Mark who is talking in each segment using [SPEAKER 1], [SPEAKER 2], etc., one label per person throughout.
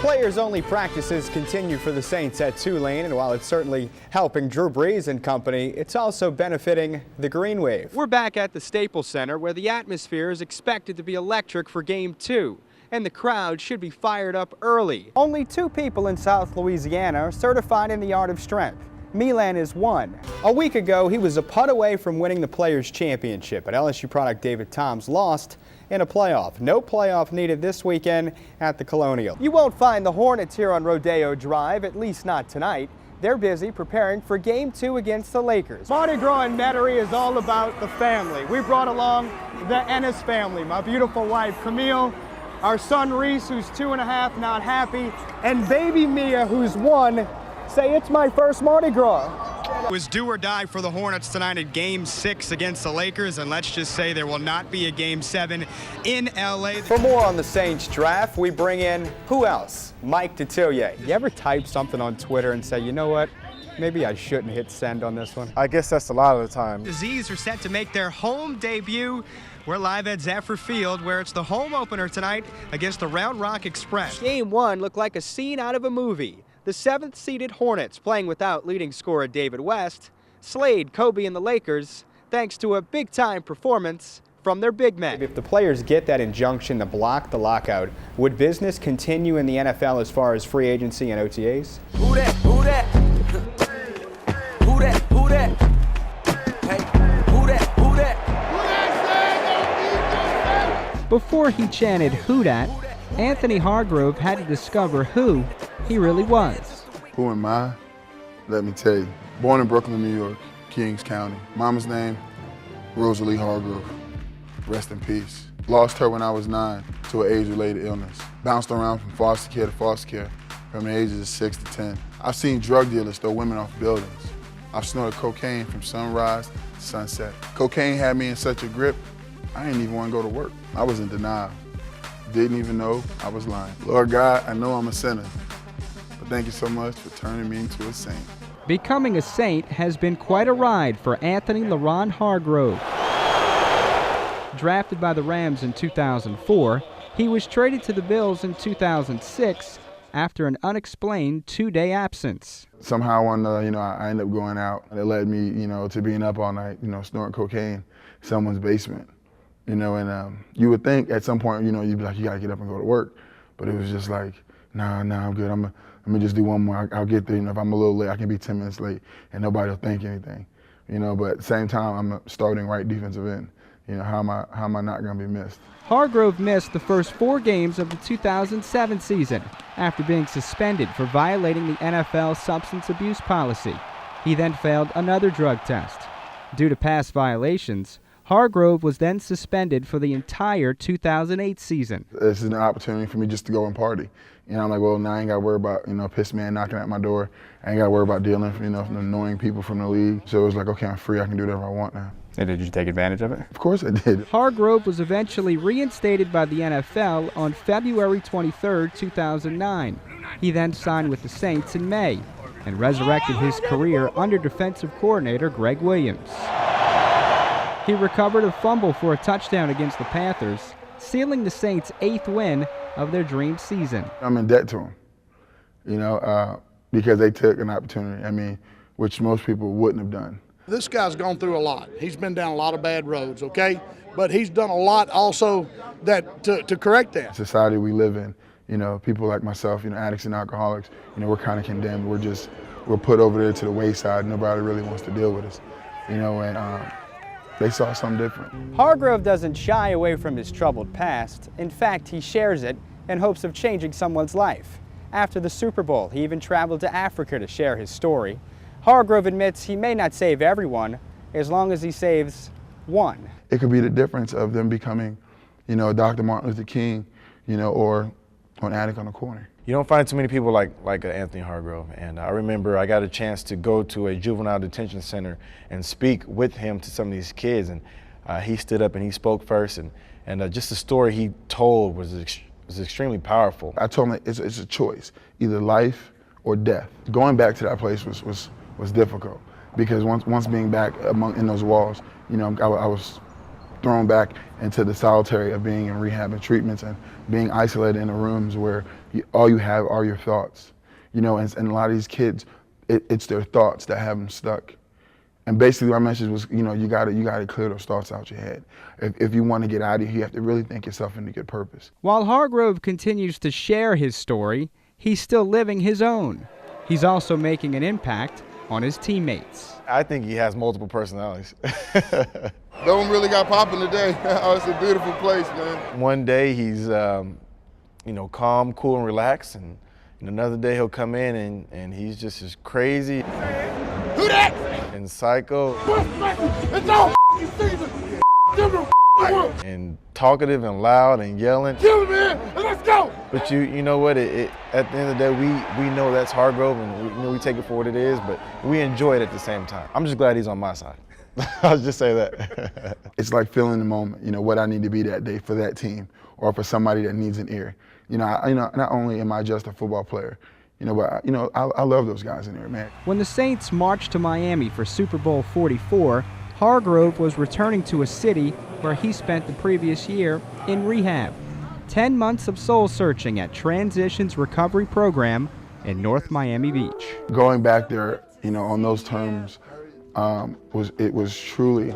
[SPEAKER 1] Players-only practices continue for the Saints at Tulane, and while it's certainly helping Drew Brees and company, it's also benefiting the Green Wave. We're back at the Staples Center, where the atmosphere is expected to be electric for Game 2, and the crowd should be fired up early. Only 2 people in South Louisiana are certified in the art of strength. Milan is one. A week ago, he was a putt away from winning the Players' Championship, but LSU product David Toms lost in a playoff. No playoff needed this weekend at the Colonial. You won't find the Hornets here on Rodeo Drive, at least not tonight. They're busy preparing for Game 2 against the Lakers. Mardi Gras in Metairie is all about the family. We brought along the Ennis family, my beautiful wife, Camille, our son Reese, who's 2.5, not happy, and baby Mia, who's 1. Say, it's my first Mardi Gras. It was do or die for the Hornets tonight at Game 6 against the Lakers, and let's just say there will not be a Game 7 in LA. For more on the Saints draft, we bring in, who else? Mike Detillier. You ever type something on Twitter and say, you know what, maybe I shouldn't hit send on this one?
[SPEAKER 2] I guess that's a lot of the time.
[SPEAKER 1] The Z's are set to make their home debut. We're live at Zephyr Field, where it's the home opener tonight against the Round Rock Express. Game 1 looked like a scene out of a movie. The 7th-seeded Hornets, playing without leading scorer David West, slayed Kobe and the Lakers thanks to a big-time performance from their big men. If the players get that injunction to block the lockout, would business continue in the NFL as far as free agency and OTAs?
[SPEAKER 3] Who that? Who that? Who that? Who that? Hey, who that? Who that?
[SPEAKER 4] Before he chanted "Who dat?", Anthony Hargrove had to discover who he really was.
[SPEAKER 2] Who am I? Let me tell you. Born in Brooklyn, New York, Kings County. Mama's name, Rosalie Hargrove. Rest in peace. Lost her when I was 9 to an age-related illness. Bounced around from foster care to foster care from the ages of 6 to 10. I've seen drug dealers throw women off buildings. I've snorted cocaine from sunrise to sunset. Cocaine had me in such a grip, I didn't even want to go to work. I was in denial. Didn't even know I was lying. Lord God, I know I'm a sinner, but thank you so much for turning me into a saint.
[SPEAKER 4] Becoming a Saint has been quite a ride for Anthony LaRon Hargrove. Drafted by the Rams in 2004, he was traded to the Bills in 2006 after an unexplained 2-day absence.
[SPEAKER 2] Somehow I ended up going out, and it led me, to being up all night, snorting cocaine in someone's basement. And you would think at some point, you'd be like, you gotta get up and go to work. But it was just like, nah, I'm good. I'm gonna just do one more. I'll get there. If I'm a little late, I can be 10 minutes late and nobody will think anything. But at the same time, I'm a starting right defensive end. How am I not gonna be missed?
[SPEAKER 4] Hargrove missed the first 4 games of the 2007 season after being suspended for violating the NFL substance abuse policy. He then failed another drug test. Due to past violations, Hargrove was then suspended for the entire 2008 season.
[SPEAKER 2] This is an opportunity for me just to go and party. I'm like, well, now I ain't got to worry about, piss man knocking at my door. I ain't got to worry about dealing with, annoying people from the league. So it was like, okay, I'm free. I can do whatever I want now.
[SPEAKER 1] And did you take advantage of it?
[SPEAKER 2] Of course I did.
[SPEAKER 4] Hargrove was eventually reinstated by the NFL on February 23, 2009. He then signed with the Saints in May and resurrected his career under defensive coordinator Greg Williams. He recovered a fumble for a touchdown against the Panthers, sealing the Saints' 8th win of their dream season.
[SPEAKER 2] I'm in debt to them, because they took an opportunity, which most people wouldn't have done.
[SPEAKER 5] This guy's gone through a lot. He's been down a lot of bad roads, okay? But he's done a lot also to correct that.
[SPEAKER 2] The society we live in, people like myself, addicts and alcoholics, we're kind of condemned. We're put over there to the wayside. Nobody really wants to deal with us, and they saw something different.
[SPEAKER 1] Hargrove doesn't shy away from his troubled past. In fact, he shares it in hopes of changing someone's life. After the Super Bowl, he even traveled to Africa to share his story. Hargrove admits he may not save everyone, as long as he saves one.
[SPEAKER 2] It could be the difference of them becoming, Dr. Martin Luther King, or an addict on the corner.
[SPEAKER 6] You don't find too many people like Anthony Hargrove, and I remember I got a chance to go to a juvenile detention center and speak with him to some of these kids, and he stood up and he spoke first, and just the story he told was extremely powerful.
[SPEAKER 2] I told him it's a choice, either life or death. Going back to that place was difficult, because once being back in those walls, I was thrown back into the solitary of being in rehab and treatments and being isolated in the rooms where all you have are your thoughts. And a lot of these kids, it's their thoughts that have them stuck. And basically my message was, you gotta clear those thoughts out your head. If you want to get out of here, you have to really think yourself into good purpose.
[SPEAKER 4] While Hargrove continues to share his story, he's still living his own. He's also making an impact on his teammates.
[SPEAKER 6] I think he has multiple personalities.
[SPEAKER 2] No one really got popping today. Oh, it's a beautiful place, man.
[SPEAKER 6] One day he's, calm, cool, and relaxed, and another day he'll come in and he's just as crazy.
[SPEAKER 2] Who that?
[SPEAKER 6] And psycho.
[SPEAKER 2] It's all season.
[SPEAKER 6] And talkative and loud and yelling.
[SPEAKER 2] Kill him, man. Let's go.
[SPEAKER 6] But you know what? At the end of the day, we know that's Hargrove, and we take it for what it is, but we enjoy it at the same time. I'm just glad he's on my side. I'll just say that.
[SPEAKER 2] It's like feeling the moment, what I need to be that day for that team or for somebody that needs an ear. Not only am I just a football player, but I love those guys in there, man.
[SPEAKER 4] When the Saints marched to Miami for Super Bowl 44, Hargrove was returning to a city where he spent the previous year in rehab. 10 months of soul searching at Transitions Recovery Program in North Miami Beach.
[SPEAKER 2] Going back there, on those terms, was truly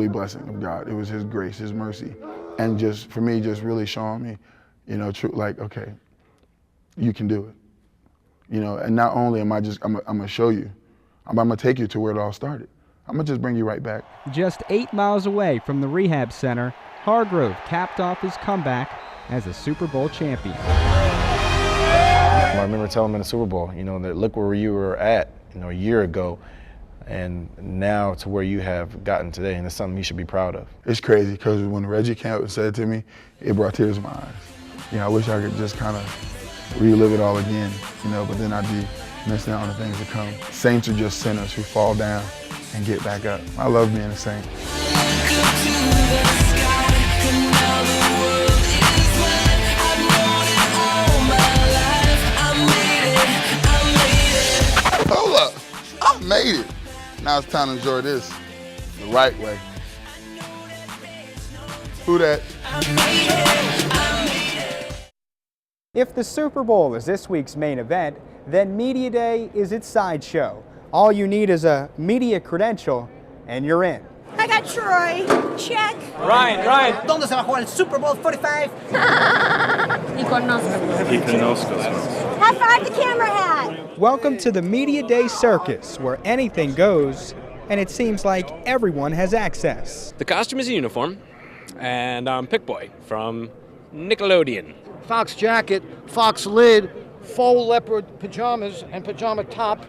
[SPEAKER 2] blessing of God. It was His grace, His mercy, and just for me, just really showing me, okay, you can do it, And not only am I'm gonna show you, I'm gonna take you to where it all started. I'm gonna just bring you right back.
[SPEAKER 4] Just 8 miles away from the rehab center, Hargrove capped off his comeback as a Super Bowl champion.
[SPEAKER 6] I remember telling him in the Super Bowl, that look where you were at, a year ago, and now to where you have gotten today, and it's something you should be proud of.
[SPEAKER 2] It's crazy because when Reggie came up and said it to me, it brought tears to my eyes. I wish I could just kind of relive it all again, but then I'd be missing out on the things to come. Saints are just sinners who fall down and get back up. I love being a Saint. Hold up, I made it. Now it's time to enjoy this the right way. Who that?
[SPEAKER 1] If the Super Bowl is this week's main event, then Media Day is its sideshow. All you need is a media credential, and you're in.
[SPEAKER 7] I got Troy. Check.
[SPEAKER 8] Ryan.
[SPEAKER 9] ¿Dónde se va a jugar el Super Bowl 45?
[SPEAKER 7] Ni conozco. High five the camera hat.
[SPEAKER 1] Welcome to the Media Day Circus, where anything goes, and it seems like everyone has access.
[SPEAKER 8] The costume is a uniform, and I'm Pick Boy from Nickelodeon.
[SPEAKER 10] Fox jacket, fox lid, faux leopard pajamas, and pajama top.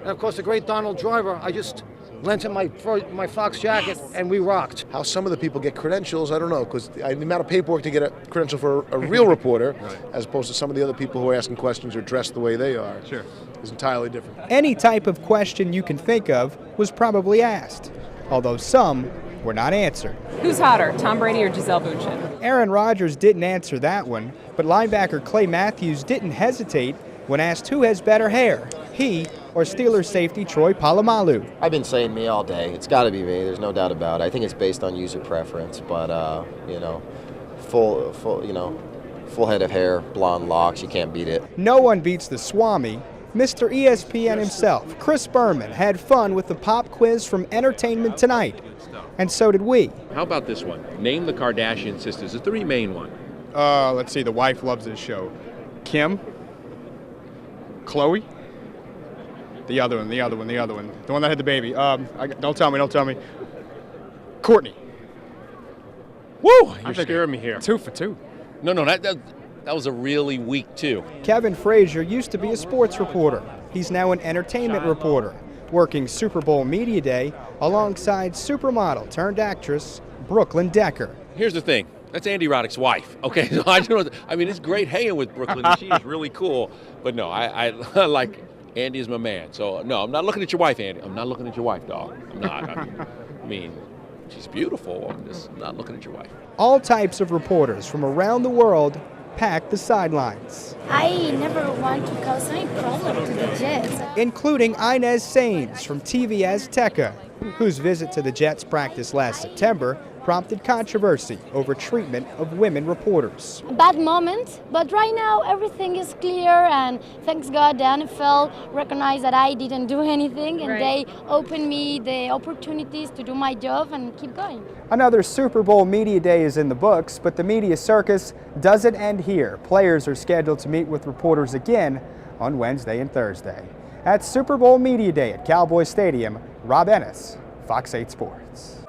[SPEAKER 10] And of course, the great Donald Driver. I just lent him my Fox jacket, and we rocked.
[SPEAKER 11] How some of the people get credentials, I don't know, because the amount of paperwork to get a credential for a real reporter, right, as opposed to some of the other people who are asking questions or dressed the way they are,
[SPEAKER 1] sure,
[SPEAKER 11] is entirely different.
[SPEAKER 1] Any type of question you can think of was probably asked, although some were not answered.
[SPEAKER 12] Who's hotter, Tom Brady or Gisele Bündchen?
[SPEAKER 1] Aaron Rodgers didn't answer that one, but linebacker Clay Matthews didn't hesitate when asked who has better hair, he or Steelers safety Troy Polamalu.
[SPEAKER 13] I've been saying me all day. It's got to be me. There's no doubt about it. I think it's based on user preference, but full head of hair, blonde locks, you can't beat it.
[SPEAKER 1] No one beats the Swami. Mr. ESPN himself, Chris Berman, had fun with the pop quiz from Entertainment Tonight, and so did we.
[SPEAKER 14] How about this one? Name the Kardashian sisters, the three main one.
[SPEAKER 1] Let's see. The wife loves this show. Kim, Chloe. The other one. The one that had the baby. Don't tell me. Courtney.
[SPEAKER 14] Woo! You're scaring me here.
[SPEAKER 1] 2 for 2.
[SPEAKER 14] No, that was a really weak 2.
[SPEAKER 1] Kevin Frazier used to be a sports reporter. He's now an entertainment reporter, working Super Bowl Media Day alongside supermodel turned actress Brooklyn Decker.
[SPEAKER 14] Here's the thing. That's Andy Roddick's wife. Okay, so I mean, it's great hanging with Brooklyn. She is really cool. But no, I like Andy is my man. So no, I'm not looking at your wife, Andy. I'm not looking at your wife, dog. I'm not. I mean, she's beautiful. I'm just not looking at your wife.
[SPEAKER 1] All types of reporters from around the world packed the sidelines.
[SPEAKER 7] I never want to cause any problem to the Jets.
[SPEAKER 1] Including Inez Sains from TV Azteca, whose visit to the Jets practice last September prompted controversy over treatment of women reporters.
[SPEAKER 7] A bad moment, but right now everything is clear, and thanks God the NFL recognized that I didn't do anything, and they opened me the opportunities to do my job and keep going.
[SPEAKER 1] Another Super Bowl Media Day is in the books, but the media circus doesn't end here. Players are scheduled to meet with reporters again on Wednesday and Thursday. At Super Bowl Media Day at Cowboy Stadium, Rob Ennis, Fox 8 Sports.